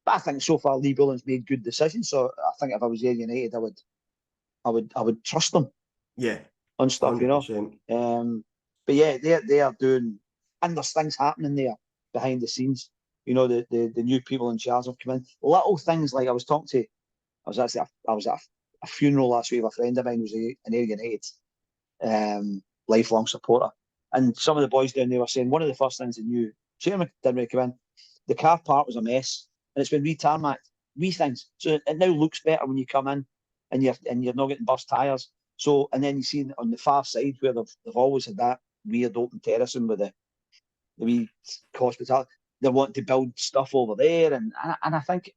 But I think so far Lee Bullen's made good decisions. So I think if I was Ayr United, I would trust them. Yeah. On stuff, 100%. But yeah, they are doing, and there's things happening there behind the scenes. The new people in charge have come in. Little things like I was talking I was at a funeral last week of a friend of mine who's an Ayr United lifelong supporter, and some of the boys down there were saying one of the first things they knew, chairman didn't really come in, the car park was a mess, and it's been re-tarmacked, wee things, so it now looks better when you come in, and you're not getting burst tyres. So, and then you see on the far side where they've always had that weird open terracing with the wee hospitality, they're wanting to build stuff over there, and I think.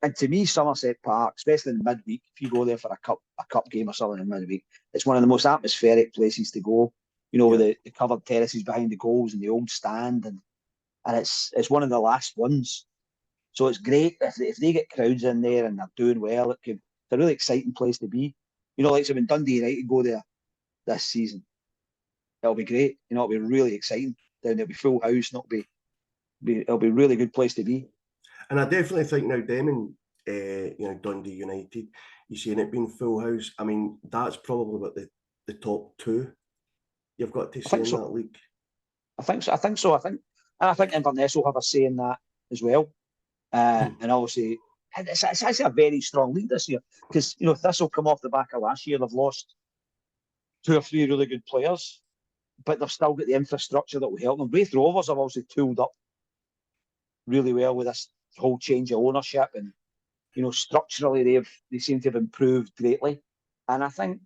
And to me, Somerset Park, especially in midweek, if you go there for a cup game or something in midweek, it's one of the most atmospheric places to go. You know, with the covered terraces behind the goals and the old stand, and it's one of the last ones. So it's great if they get crowds in there and they're doing well. It's a really exciting place to be. You know, like so when Dundee United go there this season, it'll be great. You know, it'll be really exciting. Then there'll be full house, and it'll be a really good place to be. And I definitely think now, Demon, Dundee United, you seeing it being full house. I mean, that's probably about the top two you've got to say in that league. I think so. I think Inverness will have a say in that as well. And obviously, it's actually a very strong league this year because this will come off the back of last year. They've lost 2 or 3 really good players, but they've still got the infrastructure that will help them. Wraith Rovers have obviously tooled up really well with this whole change of ownership, and structurally they seem to have improved greatly. And I think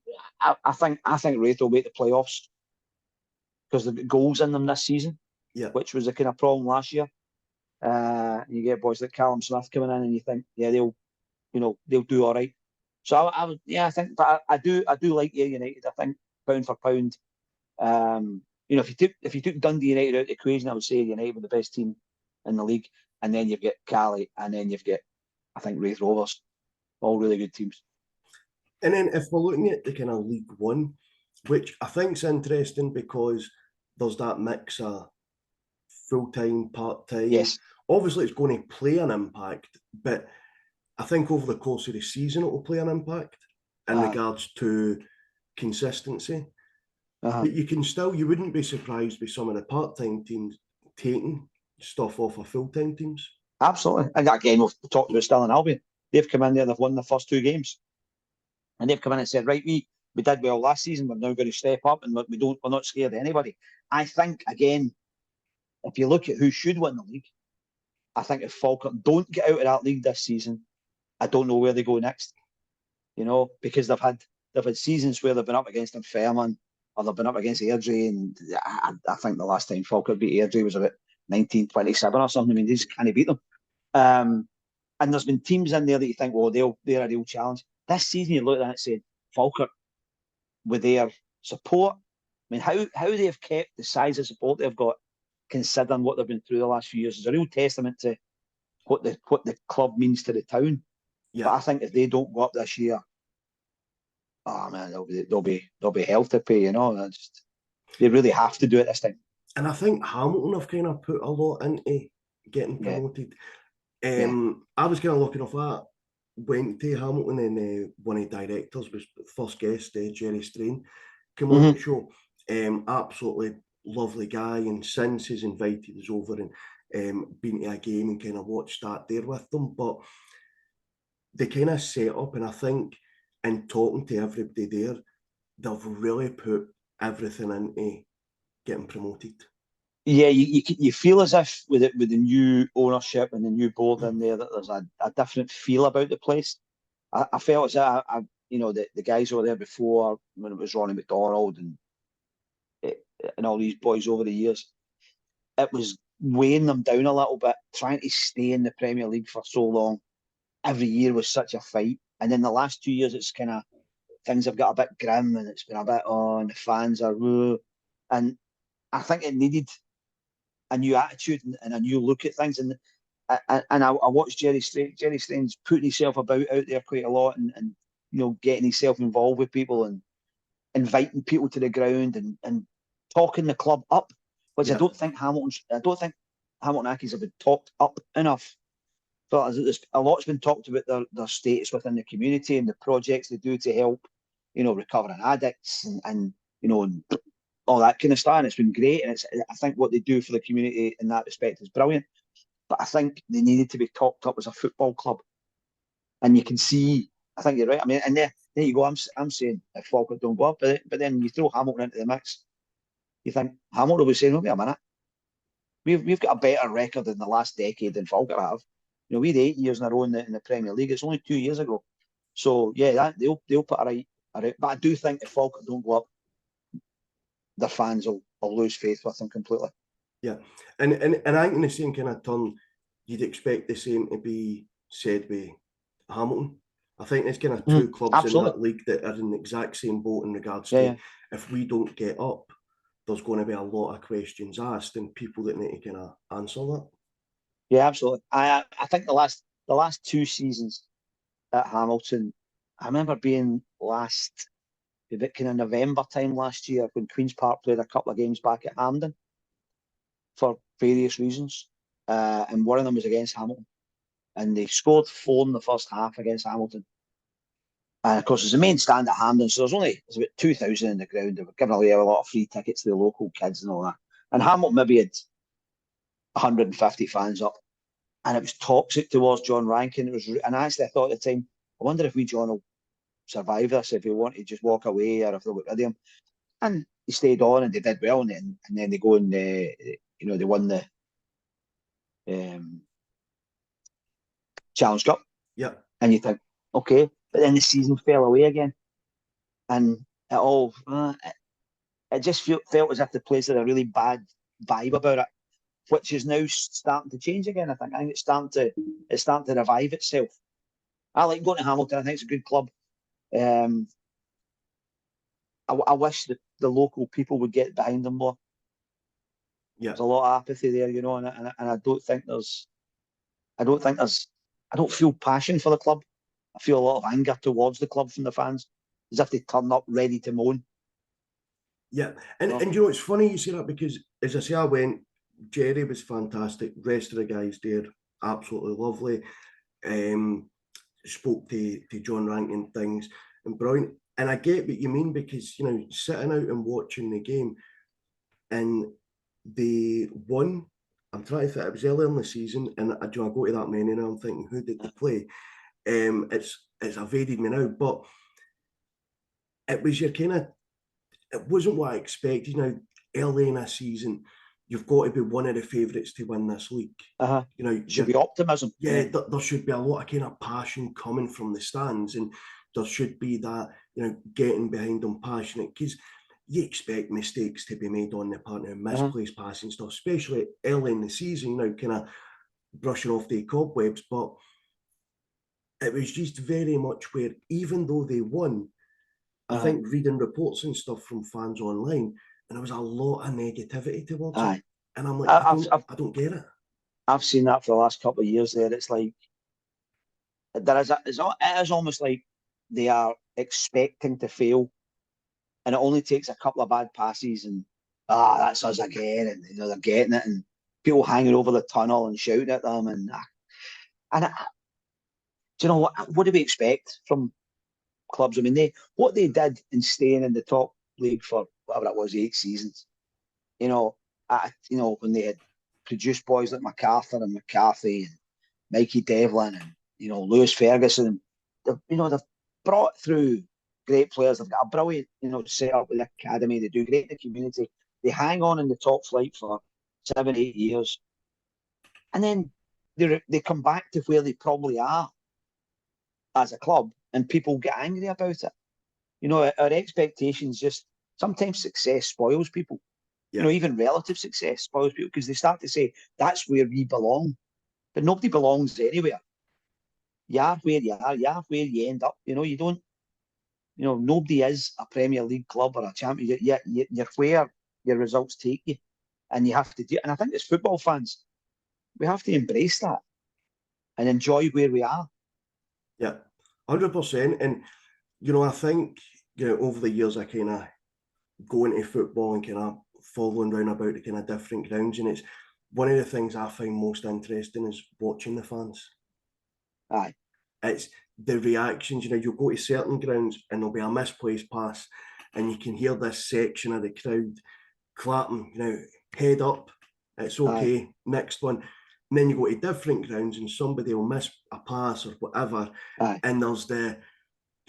Wraith will make the playoffs because they've got goals in them this season, which was a kind of problem last year. You get boys like Callum Smith coming in, and you think, they'll do all right. So I think, but I do like Ayr United. I think pound for pound, if you took Dundee United out of the equation, I would say United were the best team in the league, and then you've got Cali, and then you've got, I think, Wraith Rovers, all really good teams. And then if we're looking at the kind of League One, which I think is interesting because there's that mix of full-time, part-time. Yes. Obviously, it's going to play an impact, but I think over the course of the season, it will play an impact in regards to consistency. But you wouldn't be surprised with some of the part-time teams taking stuff off of full-time teams. Absolutely. And again, we've talked about Stirling Albion. They've come in there, they've won the first 2 games. And they've come in and said, right, we did well last season, we're now going to step up, and we're not scared of anybody. I think, again, if you look at who should win the league, I think if Falkirk don't get out of that league this season, I don't know where they go next. Because they've had seasons where they've been up against Fairman, or they've been up against Airdrie, and I think the last time Falkirk beat Airdrie was about 1927 or something. I mean, they just can't beat them. And there's been teams in there that you think, well, they're a real challenge. This season, you look at that and say, Falkirk, with their support, I mean, how they have kept the size of support they've got, considering what they've been through the last few years, is a real testament to what the club means to the town. Yeah. But I think if they don't go up this year, oh man, there'll be hell to pay. They really have to do it this time. And I think Hamilton have kind of put a lot into getting promoted. I was kind of looking off that. Went to Hamilton, and one of the directors was first guest, Jerry Strain, came on the show. Absolutely lovely guy, and since he's invited us over and been to a game and kind of watched that there with them. But they kind of set up, and I think in talking to everybody there, they've really put everything into getting promoted. Yeah, you feel as if with the new ownership and the new board in there, that there's a different feel about the place. I felt as if the guys who were there before, when it was Ronnie McDonald and all these boys over the years, it was weighing them down a little bit, trying to stay in the Premier League for so long. Every year was such a fight, and then the last 2 years, it's kind of things have got a bit grim, and it's been a bit and the fans are and I think it needed a new attitude and a new look at things. And I watched Jerry Strain. Jerry Strain's putting himself out there quite a lot, and getting himself involved with people and inviting people to the ground and talking the club up, which I don't think Hamilton Accies have been talked up enough. But a lot's been talked about their status within the community and the projects they do to help, recovering addicts and all that kind of stuff. And it's been great. And I think what they do for the community in that respect is brilliant. But I think they needed to be talked up as a football club. And you can see I think you're right. I mean, and there you go. I'm saying if Falkirk don't go up, but then you throw Hamilton into the mix. You think Hamilton will be saying, "Wait a minute, we've got a better record in the last decade than Falkirk have. You know, we had 8 years in a row in the Premier League. It's only 2 years ago. So yeah, they'll put a right. But I do think if Falkirk don't go up, their fans will lose faith with them completely. Yeah, and I think in the same kind of turn, you'd expect the same to be said with Hamilton. I think there's kind of two clubs in that league that are in the exact same boat in regards to if we don't get up, there's going to be a lot of questions asked and people that need to kind of answer that. Yeah, absolutely. I think the last 2 seasons at Hamilton, I remember being last about kind of November time last year when Queen's Park played a couple of games back at Hampden for various reasons. And one of them was against Hamilton. And they scored 4 in the first half against Hamilton. And of course, it's the main stand at Hampden, so there's about 2,000 in the ground. They were giving away a lot of free tickets to the local kids and all that. And Hamilton maybe had 150 fans up. And it was toxic towards John Rankin. And actually, I thought at the time, I wonder if John will survive this, if he wanted to just walk away or if they'll get rid of him. And he stayed on and they did well. And then they go and, they won the Challenge Cup. Yeah. And you think, okay. But then the season fell away again. And it just felt as if the place had a really bad vibe about it, which is now starting to change again. I think it's starting to revive itself. I like going to Hamilton. I think it's a good club. I wish the local people would get behind them more. Yeah, there's a lot of apathy there, and I don't feel passion for the club. I feel a lot of anger towards the club from the fans, as if they turn up ready to moan. Yeah, and it's funny you say that because, as I say, I went. Jerry was fantastic. Rest of the guys there, absolutely lovely. Spoke to John Rankin things and brilliant. And I get what you mean because sitting out and watching the game, and they won. I'm trying to think. It was early in the season, and I go to that many, and I'm thinking, who did they play? It's evaded me now, but it was your kind of. It wasn't what I expected. Early in a season, you've got to be one of the favourites to win this league. Should be optimism. Yeah, there should be a lot of kind of passion coming from the stands, and there should be that getting behind them passionate because you expect mistakes to be made on the part of misplaced passing stuff, especially early in the season. Kind of brushing off the cobwebs, but it was just very much where even though they won. I think reading reports and stuff from fans online, and there was a lot of negativity towards it. And I'm like, I don't get it. I've seen that for the last couple of years there. It's like, it is almost like they are expecting to fail. And it only takes a couple of bad passes and, that's us again. And, they're getting it. And people hanging over the tunnel and shouting at them. And do you know what do we expect from clubs? I mean, what they did in staying in the top league for whatever it was, 8 seasons. When they had produced boys like MacArthur and McCarthy and Mikey Devlin and Lewis Ferguson, they've brought through great players. They've got a brilliant set up with the academy. They do great in the community. They hang on in the top flight for 7-8 years, and then they come back to where they probably are as a club. And people get angry about it. Our expectations sometimes success spoils people. Yeah. Even relative success spoils people because they start to say that's where we belong, but nobody belongs anywhere. You are where you are. You are where you end up. You don't. Nobody is a Premier League club or a champion. You're where your results take you, and you have to do. And I think as football fans, we have to embrace that and enjoy where we are. Yeah. 100%. And, I think, over the years, I kind of go into football and kind of following around about the kind of different grounds. And it's one of the things I find most interesting is watching the fans. Aye. It's the reactions. You'll go to certain grounds and there'll be a misplaced pass and you can hear this section of the crowd clapping, head up, it's okay, next one. And then you go to different grounds and somebody will miss a pass or whatever. And there's the,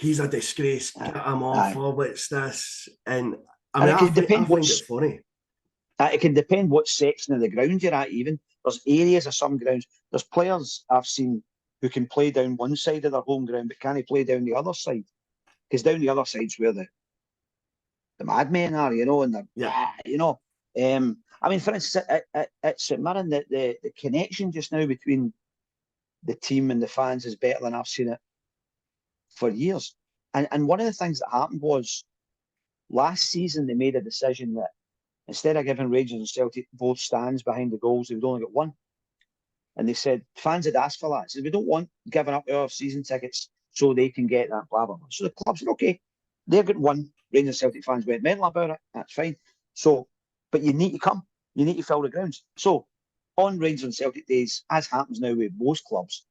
he's a disgrace, get him off, Aye. or what's this? And And it can depend I find what's- it funny. It can depend what section of the ground you're at, even. There's areas of some grounds. There's players I've seen who can play down one side of their home ground, but can't play down the other side. Because down the other side's where the madmen are, you know, and they're, you know. I mean, for instance, at St Mirren, the connection just now between the team and the fans is better than I've seen it for years. And one of the things that happened was last season they made a decision that instead of giving Rangers and Celtic both stands behind the goals, they would only get one. And they said fans had asked for that. They said, we don't want giving up our season tickets so they can get that, blah, blah, blah. So the club said, okay, they've got one. Rangers and Celtic fans went mental about it. That's fine. So, but you need to come. You need to fill the grounds. So on Rangers and Celtic days, as happens now with most clubs,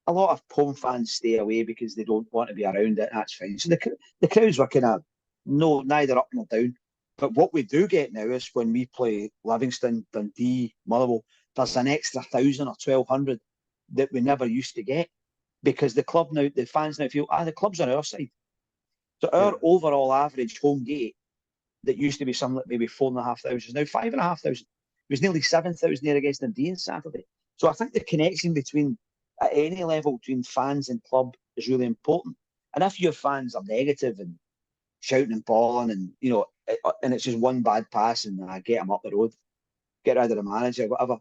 a lot of home fans stay away because they don't want to be around it. That's fine. So the crowds were kind of neither up nor down. But what we do get now is when we play Livingston, Dundee, Motherwell, there's an extra 1,000 or 1,200 that we never used to get because the club now, the fans now feel, the club's on our side. So our overall average home gate that used to be something like maybe 4,500 is now 5,500. It was nearly 7,000 there against Dundee on Saturday. So I think the connection between, at any level, between fans and club is really important. And if your fans are negative and shouting and bawling and, you know, and it's just one bad pass and get them up the road, get rid of the manager, whatever,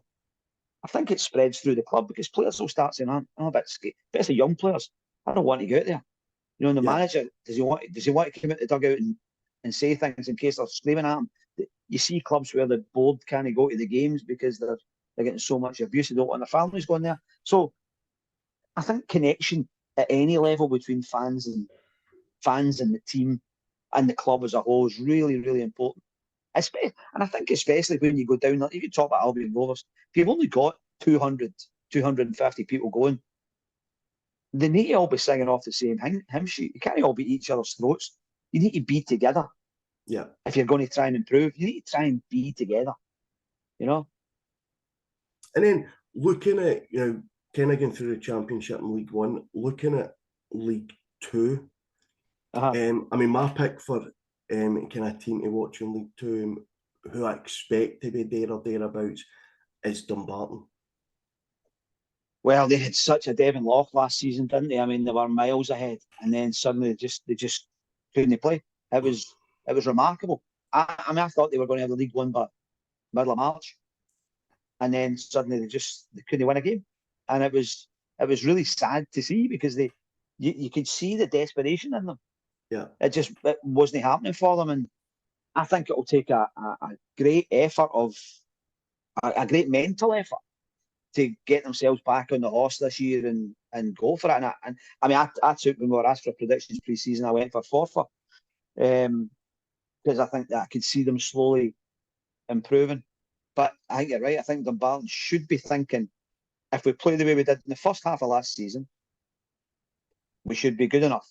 I think it spreads through the club because players will start saying, I'm a bit scared. Especially young players. I don't want to go out there. You know, and the manager, does he want to come out the dugout and say things in case they're screaming at him? You see clubs where the board can't go to the games because they're getting so much abuse, they don't want their families going there. So I think connection at any level between fans and the team and the club as a whole is really, really important. And I think especially when you go down, if you talk about Albion Rovers, if you've only got 200, 250 people going, they need to all be singing off the same hymn sheet. You can't all be each other's throats. You need to be together. Yeah. If you're going to try and improve, you need to try and be together. You know? And then looking at, you know, kind of going through the Championship in League One, looking at League Two, I mean, my pick for kind of team to watch in League Two, who I expect to be there or thereabouts, is Dumbarton. Well, they had such a Devon Loch last season, didn't they? I mean, they were miles ahead, and then suddenly they just couldn't play. It was remarkable. I mean, I thought they were going to have the League One by middle of March, and then suddenly they couldn't win a game, and it was really sad to see because you could see the desperation in them. Yeah, it wasn't happening for them, and I think it will take a great effort of a great mental effort to get themselves back on the horse this year and go for it. And I mean, I took when we were asked for predictions pre-season, I went for Forfar because I think that I could see them slowly improving. But I think you're right. I think Dumbarton should be thinking, if we play the way we did in the first half of last season, we should be good enough.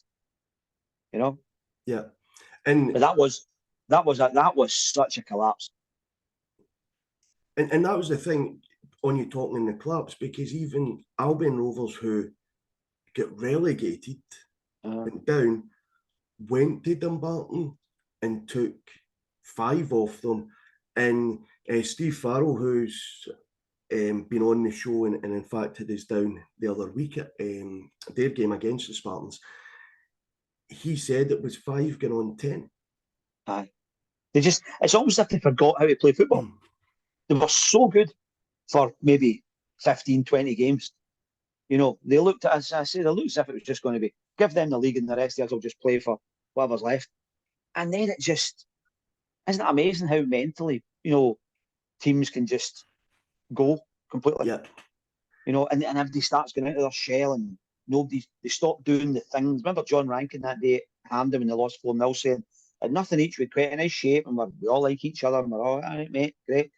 You know? Yeah. And but that was such a collapse. And that was the thing on you talking in the clubs, because even Albion Rovers, who get relegated, went down, went to Dumbarton and took 5 off them. And Steve Farrell, who's been on the show and in fact had us down the other week at their game against the Spartans, he said it was 5 going on 10. Aye. It's almost as if they forgot how to play football. They were so good for maybe 15, 20 games. You know, they looked at us, they looked as if it was just going to be, give them the league and the rest of us will just play for whatever's left. And then it just, isn't it amazing how mentally, you know, teams can just go completely? Yeah. You know, and everybody starts going out of their shell and they stop doing the things. Remember John Rankin that day at Hampden when they lost 4-0 saying, at nothing each, we're quite a nice shape and we all like each other and we're all right, mate, great.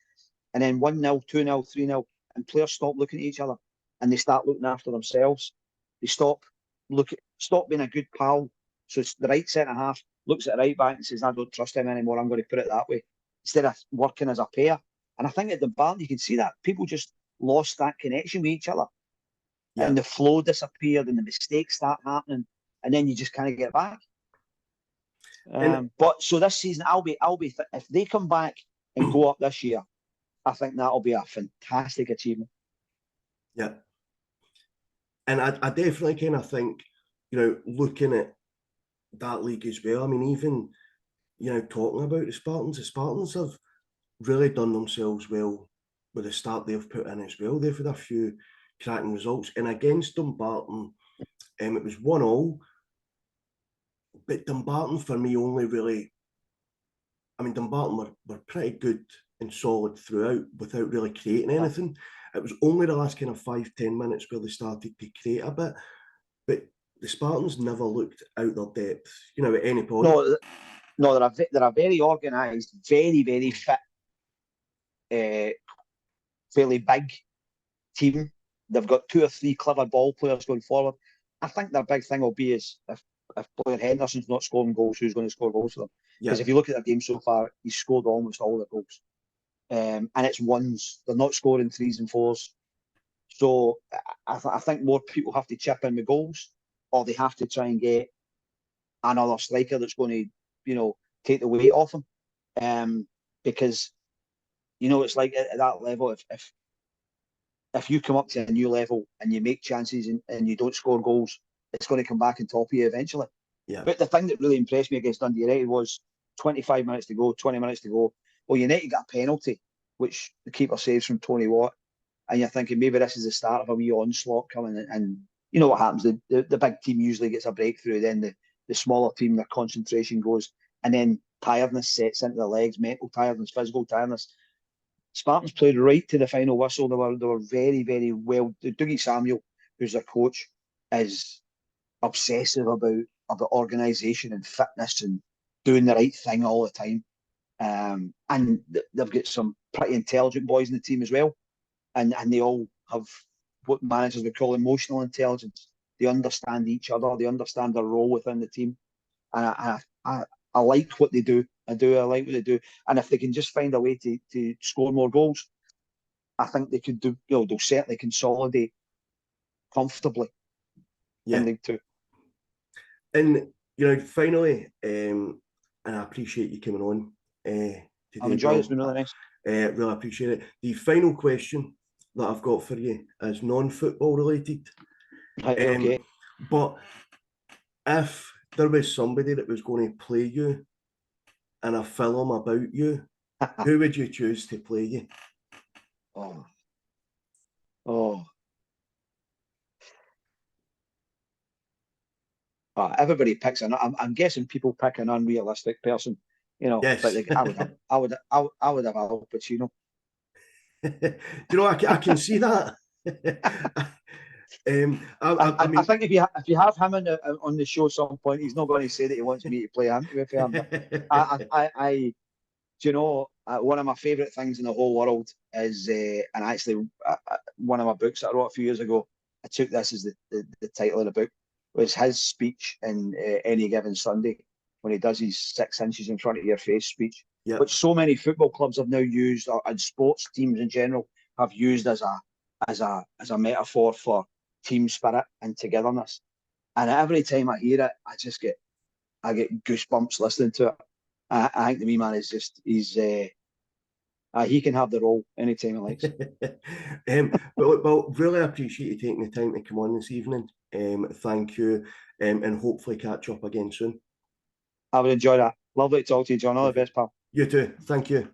And then 1-0, 2-0, 3-0, and players stop looking at each other and they start looking after themselves. They stop being a good pal. So it's the right centre half looks at the right back and says, I don't trust him anymore, I'm going to put it that way, instead of working as a pair. And I think at the Dumbarton you can see that people just lost that connection with each other. Yeah. And the flow disappeared and the mistakes start happening. and then you just kind of get back. But so this season, if they come back and go up this year, I think that'll be a fantastic achievement. Yeah. And I definitely kind of think, looking at that league as well, I mean, even, talking about the Spartans have really done themselves well with the start they've put in as well. They've had a few cracking results. And against Dumbarton, it was 1-1. But Dumbarton, for me, only really... I mean, Dumbarton were pretty good and solid throughout without really creating anything. It was only the last kind of 5-10 minutes where they started to create a bit. But the Spartans never looked out their depth, at any point. No, they're a very organised, very, very fit, fairly big team. They've got 2 or 3 clever ball players going forward. I think their big thing will be is if Blair Henderson's not scoring goals, who's going to score goals for them? Because if you look at their game so far, he's scored almost all the goals. And it's ones. They're not scoring 3s and 4s. So I think more people have to chip in with goals, or they have to try and get another striker that's going to, take the weight off him. Because, it's like at that level, if you come up to a new level and you make chances and you don't score goals, it's going to come back and top you eventually. Yeah. But the thing that really impressed me against Dundee United was 25 minutes to go, 20 minutes to go. Well, United got a penalty, which the keeper saves from Tony Watt. And you're thinking maybe this is the start of a wee onslaught coming. And you know what happens? The big team usually gets a breakthrough. Then the smaller team, their concentration goes. And then tiredness sets into their legs, mental tiredness, physical tiredness. Spartans played right to the final whistle. They were very, very well. Dougie Samuel, who's their coach, is obsessive about organisation and fitness and doing the right thing all the time. And they've got some pretty intelligent boys in the team as well. And they all have what managers would call emotional intelligence. They understand each other. They understand their role within the team. And I like what they do. I like what they do. And if they can just find a way to score more goals, I think they could do. They'll certainly consolidate comfortably in League Two. And finally, and I appreciate you coming on. I've enjoyed it. It's been really nice. Really appreciate it. The final question that I've got for you is non-football related. Right, okay. But if there was somebody that was going to play you in a film about you, who would you choose to play you? Everybody picks I'm guessing people pick an unrealistic person, Yes. But like, I would have Al Pacino. Do you know, I can see that. I think if you have him on the show at some point, he's not going to say that he wants me to play him. To be fair, one of my favourite things in the whole world is, and actually one of my books that I wrote a few years ago, I took this as the title of the book, was his speech in Any Given Sunday when he does his 6 inches in front of your face speech, which so many football clubs have now used, and sports teams in general have used as a metaphor for team spirit and togetherness. And every time I hear it, I get goosebumps listening to it. I think the wee man is just he can have the role anytime he likes. Well, really appreciate you taking the time to come on this evening. Thank you, and hopefully catch up again soon. I would enjoy that. Lovely to talk to you, John. All the best, pal. You too. Thank you.